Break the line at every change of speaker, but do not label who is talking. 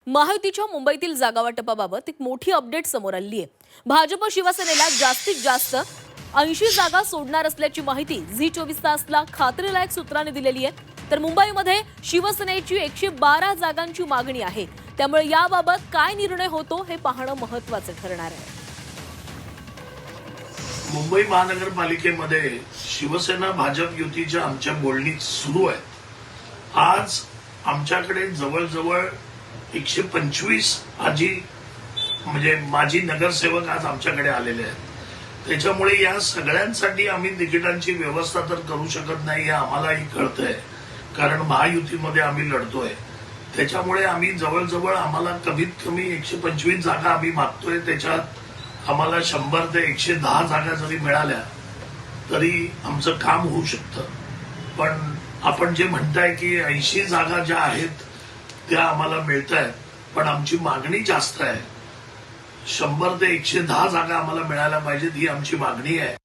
महायुतीच्या मुंबईतील जागावाटपाबाबत एक मोठी अपडेट समोर आली आहे। भाजप शिवसेनेला जास्तीत जास्त 80 जागा सोडणार असल्याची माहिती झी24 तासला खात्रीलायक सूत्रांनी दिलेली आहे। तर मुंबईमध्ये शिवसेनेची 112 जागांची मागणी आहे, त्यामुळे याबाबत काय निर्णय होतो हे पाहणं महत्त्वाचं ठरणार आहे।
मुंबई महानगरपालिकेमध्ये शिवसेना भाजप युतीच्या आमच्या बोलणी सुरू आहे। आज आमच्याकडे जवळजवळ 125 म्हणजे माजी नगरसेवक आज आमच्याकडे आलेले आहेत। त्याच्यामुळे या सगळ्यांसाठी आम्ही तिकिटांची व्यवस्था तर करू शकत नाही हे आम्हालाही कळतंय, कारण महायुतीमध्ये आम्ही लढतोय। त्याच्यामुळे आम्ही जवळजवळ आम्हाला कमीत कमी 125 जागा आम्ही मागतोय। त्याच्यात आम्हाला 100 ते 110 जागा जरी मिळाल्या तरी आमचं काम होऊ शकतं। पण आपण जे म्हणताय की 80 जागा ज्या आहेत त्या आम्हाला मिळत आहेत, पण आमची मागणी जास्त आहे। 100 ते 110 जागा आम्हाला मिळायला पाहिजेत ही आमची मागणी आहे।